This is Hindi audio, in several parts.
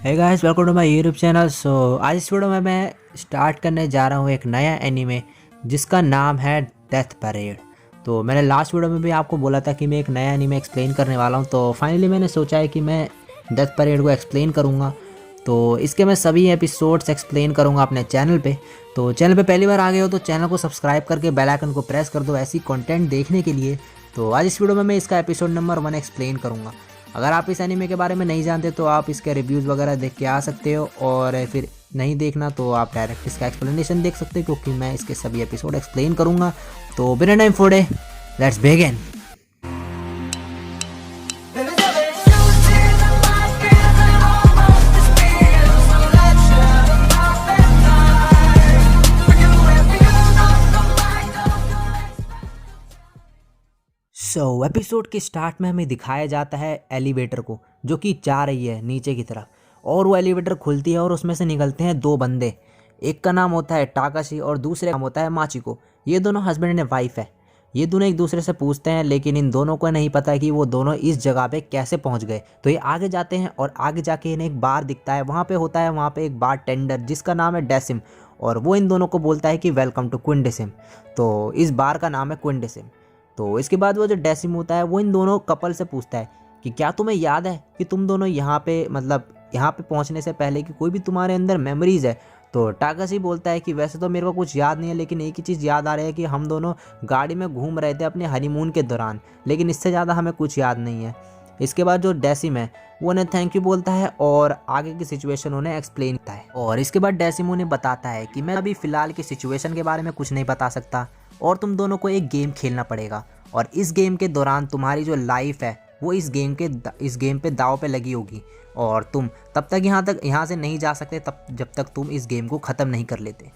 Hey guys, welcome to my YouTube channel. आज इस वीडियो में मैं स्टार्ट करने जा रहा हूँ एक नया एनीमे जिसका नाम है डेथ परेड। तो मैंने लास्ट वीडियो में भी आपको बोला था कि मैं एक नया एनीमे एक्सप्लेन करने वाला हूँ। तो फाइनली मैंने सोचा है कि मैं डेथ परेड को एक्सप्लेन करूँगा। तो इसके मैं सभी एपिसोड्स एक्सप्लेन करूँगा अपने चैनल पे। तो चैनल पे पहली बार आ गए हो तो चैनल को सब्सक्राइब करके बेल आइकन को प्रेस कर दो ऐसी कंटेंट देखने के लिए। तो आज इस वीडियो में मैं इसका एपिसोड नंबर 1 एक्सप्लेन करूँगा। अगर आप इस एनीमे के बारे में नहीं जानते तो आप इसके रिव्यूज़ वगैरह देख के आ सकते हो, और फिर नहीं देखना तो आप डायरेक्ट इसका एक्सप्लेनेशन देख सकते हो, क्योंकि मैं इसके सभी एपिसोड एक्सप्लेन करूँगा। तो बिना टाइम फोड़े लेट्स बिगिन। एपिसोड के स्टार्ट में हमें दिखाया जाता है एलिवेटर को, जो कि जा रही है नीचे की तरफ। और वो एलिवेटर खुलती है और उसमें से निकलते हैं दो बंदे। एक का नाम होता है टाकाशी और दूसरे का नाम होता है माचिको। ये दोनों हस्बैंड एंड वाइफ है। ये दोनों एक दूसरे से पूछते हैं, लेकिन इन दोनों को नहीं पता कि वो दोनों इस जगह पे कैसे पहुंच गए। तो ये आगे जाते हैं और आगे जाके इन्हें एक बार दिखता है। वहाँ पे होता है वहाँ पे एक बार टेंडर जिसका नाम है डेसिम, और वो इन दोनों को बोलता है कि वेलकम टू क्विंडेसिम। तो इस बार का नाम है क्विंडेसिम। तो इसके बाद वो जो डेसिम होता है वो इन दोनों कपल से पूछता है कि क्या तुम्हें याद है कि तुम दोनों यहाँ पे यहाँ पे पहुँचने से पहले कि कोई भी तुम्हारे अंदर मेमोरीज है। तो टाकाशी बोलता है कि वैसे तो मेरे को कुछ याद नहीं है, लेकिन एक ही चीज़ याद आ रही है कि हम दोनों गाड़ी में घूम रहे थे अपने हनीमून के दौरान, लेकिन इससे ज़्यादा हमें कुछ याद नहीं है। इसके बाद जो डेसिम है वो उन्हें थैंक यू बोलता है और आगे की सिचुएशन उन्हें एक्सप्लेन करता है। और इसके बाद डेसिम उन्हें बताता है कि मैं अभी फ़िलहाल की सिचुएशन के बारे में कुछ नहीं बता सकता, और तुम दोनों को एक गेम खेलना पड़ेगा, और इस गेम के दौरान तुम्हारी जो लाइफ है वो इस गेम पे दाव पे लगी होगी, और तुम तब तक यहाँ से नहीं जा सकते तब जब तक तुम इस गेम को ख़त्म नहीं कर लेते।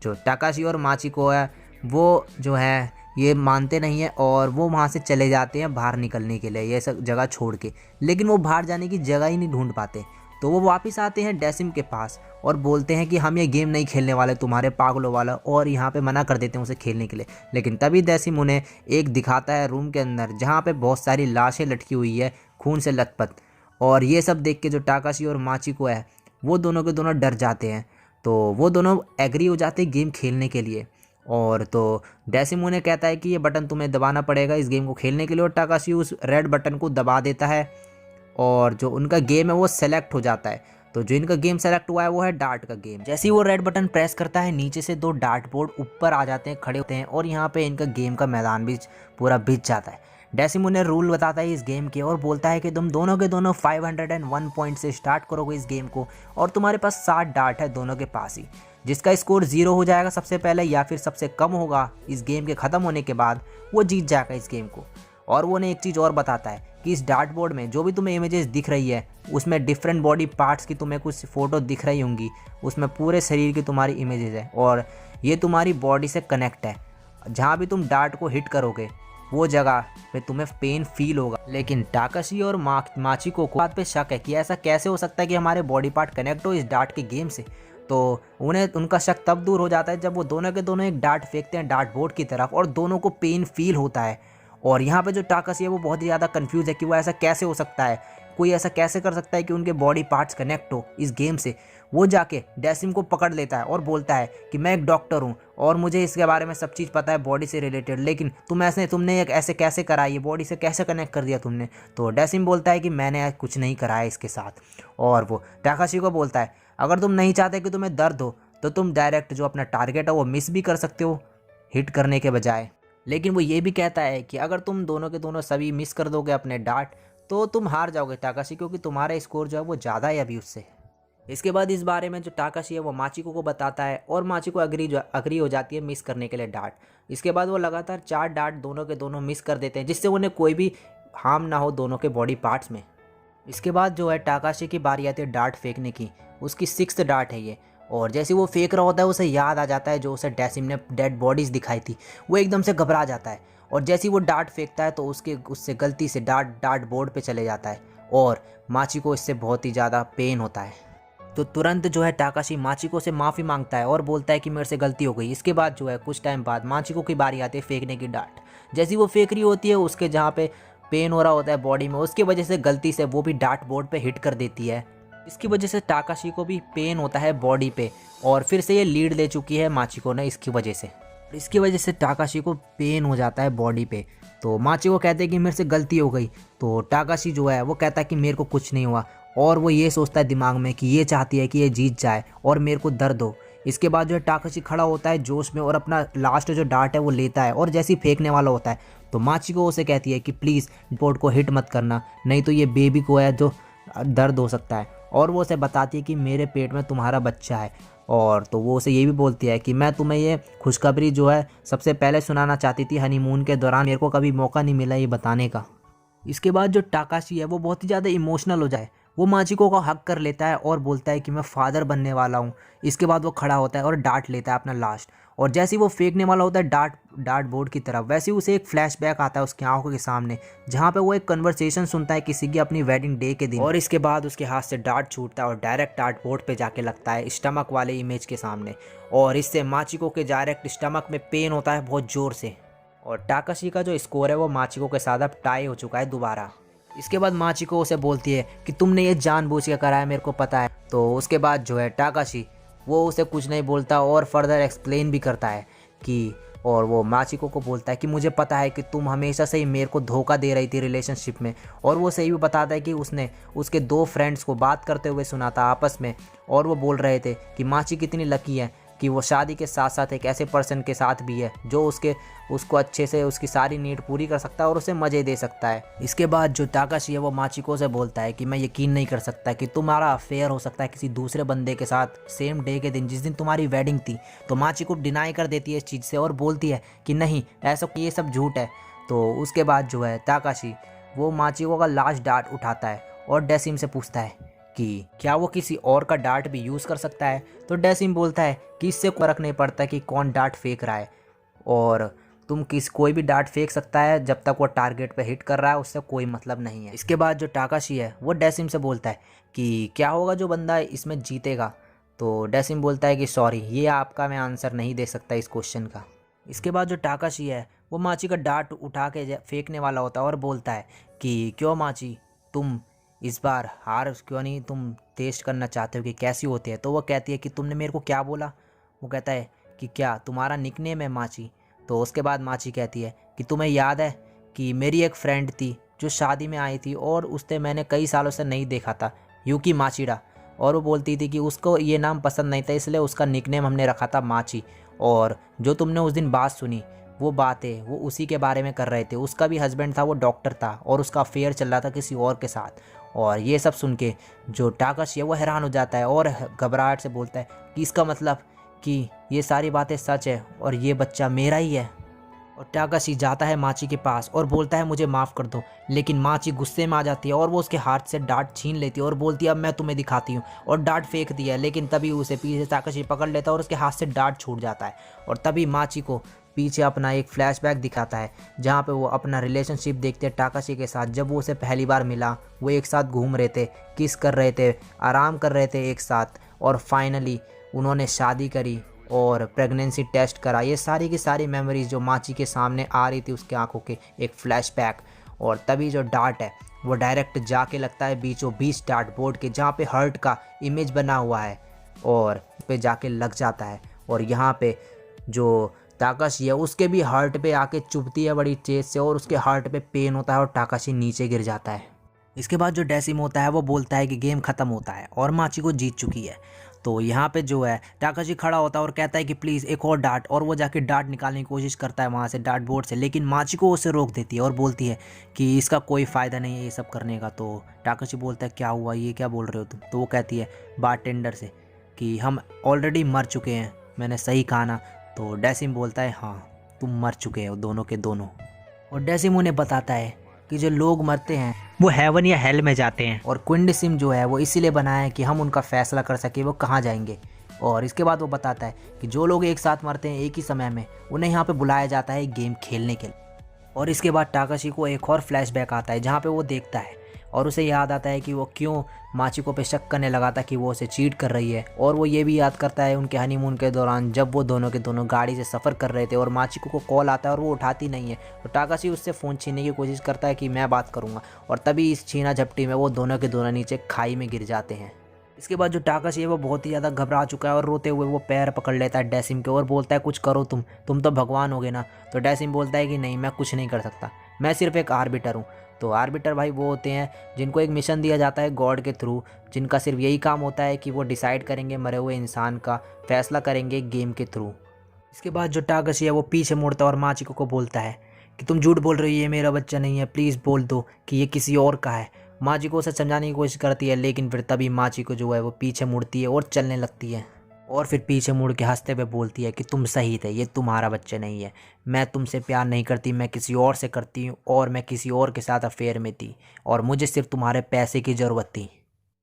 जो टाकाशी और माचिको है वो जो है ये मानते नहीं है, और वो वहाँ से चले जाते हैं बाहर निकलने के लिए ये सब जगह छोड़ के। लेकिन वो बाहर जाने की जगह ही नहीं ढूंढ पाते। तो वो वापस आते हैं डेसिम के पास और बोलते हैं कि हम ये गेम नहीं खेलने वाले तुम्हारे पागलों वाला, और यहाँ पे मना कर देते हैं उसे खेलने के लिए। लेकिन तभी डेसिम उन्हें एक दिखाता है रूम के अंदर, जहाँ पे बहुत सारी लाशें लटकी हुई है खून से लथपथ। और ये सब देख के जो टाकाशी और माचिको है वो दोनों के दोनों डर जाते हैं। तो वो दोनों एग्री हो जाते हैं गेम खेलने के लिए। और तो डेसिम उन्हें कहता है कि ये बटन तुम्हें दबाना पड़ेगा इस गेम को खेलने के लिए, और टाकाशी उस रेड बटन को दबा देता है और जो उनका गेम है वो सेलेक्ट हो जाता है। तो जो इनका गेम सेलेक्ट हुआ है वो है डार्ट का गेम। जैसे ही वो रेड बटन प्रेस करता है नीचे से दो डार्ट बोर्ड ऊपर आ जाते हैं, खड़े होते हैं, और यहाँ पे इनका गेम का मैदान भी पूरा बीत जाता है। डेसिम उन्हें रूल बताता है इस गेम के और बोलता है कि तुम दोनों के दोनों 501 पॉइंट से स्टार्ट करोगे इस गेम को, और तुम्हारे पास 60 डार्ट है दोनों के पास ही। जिसका स्कोर 0 हो जाएगा सबसे पहले या फिर सबसे कम होगा इस गेम के ख़त्म होने के बाद, वो जीत जाएगा इस गेम को। और वो उन्हें एक चीज़ और बताता है कि इस डार्ट बोर्ड में जो भी तुम्हें इमेजेस दिख रही है उसमें डिफरेंट बॉडी पार्ट्स की तुम्हें कुछ फ़ोटो दिख रही होंगी, उसमें पूरे शरीर की तुम्हारी इमेजेस है, और ये तुम्हारी बॉडी से कनेक्ट है। जहाँ भी तुम डार्ट को हिट करोगे वो जगह पे तुम्हें पेन फील होगा। लेकिन टाकाशी और माचिको को बात पे शक है कि ऐसा कैसे हो सकता है कि हमारे बॉडी पार्ट कनेक्ट हो इस डार्ट के गेम से। तो उन्हें उनका शक तब दूर हो जाता है जब वो दोनों के दोनों एक डार्ट फेंकते हैं डार्ट बोर्ड की तरफ, और दोनों को पेन फील होता है। और यहाँ पे जो टाकाशी है वो बहुत ही ज़्यादा कंफ्यूज है कि वो ऐसा कैसे हो सकता है, कोई ऐसा कैसे कर सकता है कि उनके बॉडी पार्ट्स कनेक्ट हो इस गेम से। वो जाके डेसिम को पकड़ लेता है और बोलता है कि मैं एक डॉक्टर हूँ और मुझे इसके बारे में सब चीज़ पता है बॉडी से रिलेटेड, लेकिन तुमने एक ऐसे कैसे करा, ये बॉडी से कैसे कनेक्ट कर दिया तुमने। तो डेसिम बोलता है कि मैंने कुछ नहीं कराया इसके साथ। और वो टाकाशी को बोलता है अगर तुम नहीं चाहते कि तुम्हें दर्द हो तो तुम डायरेक्ट जो अपना टारगेट है वो मिस भी कर सकते हो हिट करने के बजाय। लेकिन वो ये भी कहता है कि अगर तुम दोनों के दोनों सभी मिस कर दोगे अपने डार्ट तो तुम हार जाओगे टाकाशी, क्योंकि तुम्हारा स्कोर जो है वो ज़्यादा है अभी उससे। इसके बाद इस बारे में जो टाकाशी है वो माचिको को बताता है और माचिको अग्री हो जाती है मिस करने के लिए डार्ट। इसके बाद वो लगातार 4 डार्ट दोनों के दोनों मिस कर देते हैं, जिससे उन्हें कोई भी हार्म ना हो दोनों के बॉडी पार्ट्स में। इसके बाद जो है टाकाशी की बारी आती है डार्ट फेंकने की। उसकी 6th डार्ट है ये, और जैसे वो फेंक रहा होता है उसे याद आ जाता है जो उसे डेसिम ने डेड बॉडीज़ दिखाई थी। वो एकदम से घबरा जाता है, और जैसे ही वो डार्ट फेंकता है तो उससे गलती से डार्ट बोर्ड पे चले जाता है, और माची को इससे बहुत ही ज़्यादा पेन होता है। तो तुरंत जो है टाकाशी माचिको से माफ़ी मांगता है और बोलता है कि मेरे से गलती हो गई। इसके बाद जो है कुछ टाइम बाद माचिको की बारी आती है फेंकने की डार्ट। जैसी वो फेंक रही होती है उसके जहाँ पे पेन हो रहा होता है बॉडी में, उसकी वजह से गलती से वो भी डार्ट बोर्ड पे हिट कर देती है। इसकी वजह से टाकाशी को भी पेन होता है बॉडी पे और फिर से ये लीड ले चुकी है माचिको ने इसकी वजह से। इसकी वजह से टाकाशी को पेन हो जाता है बॉडी पे। तो माचिको कहते हैं कि मेरे से गलती हो गई। तो टाकाशी जो है वो कहता है कि मेरे को कुछ नहीं हुआ और वो ये सोचता है दिमाग में कि ये चाहती है कि ये जीत जाए और मेरे को दर्द हो। इसके बाद जो है टाकाशी खड़ा होता है जोश में और अपना लास्ट जो डार्ट है वो लेता है और जैसे ही फेंकने वाला होता है तो माचिको उसे कहती है कि प्लीज़ बोर्ड को हिट मत करना, नहीं तो ये बेबी को है जो दर्द हो सकता है। और वो उसे बताती है कि मेरे पेट में तुम्हारा बच्चा है। और तो वो उसे ये भी बोलती है कि मैं तुम्हें ये खुशखबरी जो है सबसे पहले सुनाना चाहती थी हनीमून के दौरान, मेरे को कभी मौका नहीं मिला ये बताने का। इसके बाद जो टाकाशी है वो बहुत ही ज़्यादा इमोशनल हो जाए, वो माचिको का हक कर लेता है और बोलता है कि मैं फादर बनने वाला हूँ। इसके बाद वो खड़ा होता है और डांट लेता है अपना लास्ट। और जैसे ही वो फेंकने वाला होता है डार्ट बोर्ड की तरफ, वैसे ही उसे एक फ्लैशबैक आता है उसकी आंखों के सामने, जहाँ पे वो एक कन्वर्सेशन सुनता है किसी की अपनी वेडिंग डे के दिन। और इसके बाद उसके हाथ से डार्ट छूटता है और डायरेक्ट डार्ट बोर्ड पे जाके लगता है स्टमक वाले इमेज के सामने। और इससे माचिको के डायरेक्ट स्टमक में पेन होता है बहुत ज़ोर से। और टाकाशी का जो स्कोर है वो माचिको के साथ अब टाई हो चुका है दोबारा। इसके बाद माचिको उसे बोलती है कि तुमने ये जानबूझ के करा है, मेरे को पता है। तो उसके बाद जो है टाकाशी वो उसे कुछ नहीं बोलता और फर्दर एक्सप्लेन भी करता है कि, और वो माचिको को बोलता है कि मुझे पता है कि तुम हमेशा से ही मेरे को धोखा दे रही थी रिलेशनशिप में। और वो सही भी बताता है कि उसने उसके 2 फ्रेंड्स को बात करते हुए सुना था आपस में, और वो बोल रहे थे कि माची कितनी लकी है कि वो शादी के साथ साथ एक ऐसे पर्सन के साथ भी है जो उसको अच्छे से उसकी सारी नीड पूरी कर सकता है और उसे मज़े दे सकता है। इसके बाद जो टाकाशी है वो माचिको से बोलता है कि मैं यकीन नहीं कर सकता कि तुम्हारा अफेयर हो सकता है किसी दूसरे बंदे के साथ सेम डे के दिन जिस दिन तुम्हारी वेडिंग थी। तो माचिको डिनाई कर देती है इस चीज़ से और बोलती है कि नहीं, ऐसा ये सब झूठ है। तो उसके बाद जो है टाकाशी वो माचिको का लास्ट डार्ट उठाता है और डेसिम से पूछता है कि क्या वो किसी और का डार्ट भी यूज़ कर सकता है। तो डेसिम बोलता है कि इससे फर्क नहीं पड़ता कि कौन डार्ट फेंक रहा है, और कोई भी डार्ट फेंक सकता है जब तक वो टारगेट पे हिट कर रहा है, उससे कोई मतलब नहीं है। इसके बाद जो टाकाशी है वो डेसिम से बोलता है कि क्या होगा जो बंदा इसमें जीतेगा। तो डेसिम बोलता है कि सॉरी, ये आपका मैं आंसर नहीं दे सकता इस क्वेश्चन का। इसके बाद जो टाकाशी है वो माची का डार्ट उठा के फेंकने वाला होता है और बोलता है कि क्यों माची, तुम इस बार हार क्यों नहीं, तुम टेस्ट करना चाहते हो कि कैसी होती है। तो वो कहती है कि तुमने मेरे को क्या बोला। वो कहता है कि क्या तुम्हारा निकनेम है माची। तो उसके बाद माची कहती है कि तुम्हें याद है कि मेरी एक फ्रेंड थी जो शादी में आई थी और उससे मैंने कई सालों से नहीं देखा था, यूकी माचिडा, और वो बोलती थी कि उसको ये नाम पसंद नहीं था इसलिए उसका निकनेम हमने रखा था माची। और जो तुमने उस दिन बात सुनी वो बातें वो उसी के बारे में कर रहे थे। उसका भी हस्बैंड था, वो डॉक्टर था और उसका अफेयर चल रहा था किसी और के साथ। और ये सब सुन के जो टाकाशी है वो हैरान हो जाता है और घबराहट से बोलता है कि इसका मतलब कि ये सारी बातें सच है और ये बच्चा मेरा ही है। और टाकाशी जाता है माची के पास और बोलता है मुझे माफ़ कर दो, लेकिन माची गुस्से में आ जाती है और वो उसके हाथ से डार्ट छीन लेती है और बोलती है अब मैं तुम्हें दिखाती हूँ, और डार्ट फेंक दिया है। लेकिन तभी उसे पीछे टाकाशी पकड़ लेता है और उसके हाथ से डार्ट छूट जाता है। और तभी माची को पीछे अपना एक फ्लैशबैक दिखाता है जहाँ पे वो अपना रिलेशनशिप देखते हैं टाकाशी के साथ। जब वो उसे पहली बार मिला वो एक साथ घूम रहे थे, किस कर रहे थे, आराम कर रहे थे एक साथ, और फाइनली उन्होंने शादी करी और प्रेगनेंसी टेस्ट करा। ये सारी की सारी मेमोरीज जो माची के सामने आ रही थी उसके आंखों के एक फ्लैशबैक। और तभी जो डार्ट है वो डायरेक्ट जाके लगता है बीचों बीच डार्ट बोर्ड के जहाँ पे हर्ट का इमेज बना हुआ है, और पे जाके लग जाता है। और यहाँ पे जो टाकाशी है उसके भी हार्ट पे आके चुभती है बड़ी तेज से और उसके हार्ट पे पेन होता है और टाकाशी नीचे गिर जाता है। इसके बाद जो डेसिम होता है वो बोलता है कि गेम ख़त्म होता है और माची को जीत चुकी है। तो यहाँ पे जो है टाकाशी खड़ा होता है और कहता है कि प्लीज़ एक और डार्ट, और वो जाके डार्ट निकालने की कोशिश करता है वहाँ से डार्ट बोर्ड से, लेकिन माची को उसे रोक देती है और बोलती है कि इसका कोई फ़ायदा नहीं है ये सब करने का। तो टाकाशी बोलता है क्या हुआ, ये क्या बोल रहे हो तुम। तो वो कहती है बारटेंडर से कि हम ऑलरेडी मर चुके हैं, मैंने सही कहा ना। तो डेसिम बोलता है हाँ तुम मर चुके हो दोनों के दोनों। और डेसिम उन्हें बताता है कि जो लोग मरते हैं वो हेवन या हेल में जाते हैं, और क्विंडसिम जो है वो इसीलिए बनाया है कि हम उनका फैसला कर सके वो कहाँ जाएंगे। और इसके बाद वो बताता है कि जो लोग एक साथ मरते हैं एक ही समय में उन्हें यहाँ पे बुलाया जाता है गेम खेलने के लिए। और इसके बाद टाकाशी को एक और फ्लैशबैक आता है जहाँ पे वो देखता है और उसे याद आता है कि वो क्यों माचिको पे शक करने लगा था कि वो उसे चीट कर रही है। और वो ये भी याद करता है उनके हनीमून के दौरान जब वो दोनों के दोनों गाड़ी से सफ़र कर रहे थे और माचिको को कॉल आता है और वो उठाती नहीं है। तो टाकाशी उससे फ़ोन छीनने की कोशिश करता है कि मैं बात करूँगा, और तभी इस छीना झपटी में वो दोनों के दोनों नीचे खाई में गिर जाते हैं। इसके बाद जो टाकाशी है वो बहुत ही ज़्यादा घबरा चुका है और रोते हुए वो पैर पकड़ लेता है डेसिम के और बोलता है कुछ करो तुम तो भगवान होगे ना। तो डेसिम बोलता है कि नहीं, मैं कुछ नहीं कर सकता, मैं सिर्फ एक आर्बिटर हूँ। तो आर्बिटर भाई वो होते हैं जिनको एक मिशन दिया जाता है गॉड के थ्रू, जिनका सिर्फ यही काम होता है कि वो डिसाइड करेंगे मरे हुए इंसान का फैसला करेंगे गेम के थ्रू। इसके बाद जो टाकाशी है वो पीछे मुड़ता है और माचिको को बोलता है कि तुम झूठ बोल रही हो, ये मेरा बच्चा नहीं है, प्लीज़ बोल दो कि ये किसी और का है। माचिको उसे समझाने की कोशिश करती है, लेकिन फिर तभी माचिको जो है वो पीछे मुड़ती है और चलने लगती है और फिर पीछे मुड़ के हंसते हुए बोलती है कि तुम सही थे, ये तुम्हारा बच्चा नहीं है, मैं तुमसे प्यार नहीं करती, मैं किसी और से करती हूँ और मैं किसी और के साथ अफेयर में थी और मुझे सिर्फ तुम्हारे पैसे की ज़रूरत थी।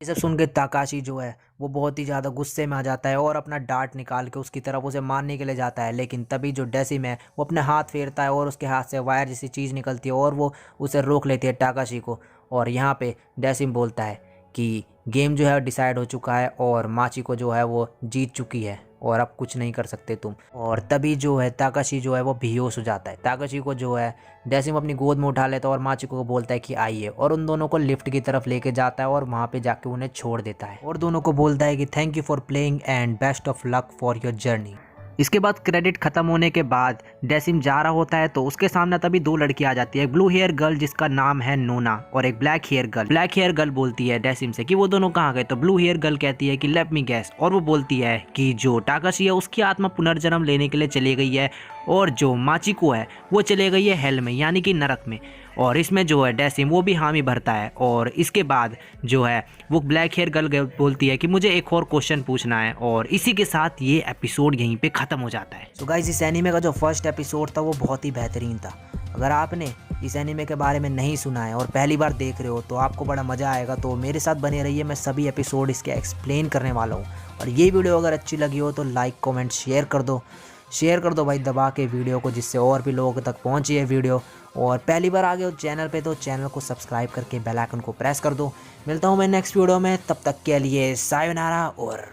ये सब सुन के ताकाशी जो है वो बहुत ही ज़्यादा गुस्से में आ जाता है और अपना डांट निकाल के उसकी तरफ उसे मारने के लिए जाता है, लेकिन तभी जो डेसिम है वो अपने हाथ फेरता है और उसके हाथ से वायर जैसी चीज़ निकलती है और वो उसे रोक लेती है टाकाशी को। और यहाँ पे डेसिम बोलता है कि गेम जो है डिसाइड हो चुका है और माचिको जो है वो जीत चुकी है और अब कुछ नहीं कर सकते तुम। और तभी जो है ताकाशी जो है वो बेहोश हो जाता है। ताकाशी को जो है डेसिम अपनी गोद में उठा लेता है और माचिको को बोलता है कि आइए, और उन दोनों को लिफ्ट की तरफ लेके जाता है और वहाँ पे जाके उन्हें छोड़ देता है और दोनों को बोलता है कि thank you for playing and best of luck for your journey. इसके बाद क्रेडिट खत्म होने के बाद डेसिम जा रहा होता है तो उसके सामने तभी दो लड़की आ जाती है, एक ब्लू हेयर गर्ल जिसका नाम है नोना और एक black hair girl. Black hair girl बोलती है डेसिम से कि वो दोनों कहाँ गए, तो ब्लू हेयर गर्ल कहती है कि लेट मी गेस, और वो बोलती है कि जो टाकाशी है उसकी आत्मा पुनर्जन्म लेने के लिए चली गई है और जो माचिको है वो चले गई है हेल में यानी कि नरक में। और इसमें जो है डेसिम वो भी हामी भरता है और इसके बाद जो है वो ब्लैक हेयर गर्ल बोलती है कि मुझे एक और क्वेश्चन पूछना है, और इसी के साथ ये एपिसोड यहीं पे ख़त्म हो जाता है। तो गाइस इस एनीमे का जो फर्स्ट एपिसोड था वो बहुत ही बेहतरीन था। अगर आपने इस एनीमे के बारे में नहीं सुना है और पहली बार देख रहे हो तो आपको बड़ा मज़ा आएगा, तो मेरे साथ बने रहिए, मैं सभी एपिसोड इसके एक्सप्लेन करने वाला हूँ। और ये वीडियो अगर अच्छी लगी हो तो लाइक कमेंट शेयर कर दो भाई दबा के वीडियो को, जिससे और भी लोगों तक पहुंची है वीडियो। और पहली बार आ गए हो चैनल पे तो चैनल को सब्सक्राइब करके बेल आइकन को प्रेस कर दो। मिलता हूं मैं नेक्स्ट वीडियो में, तब तक के लिए सायोनारा और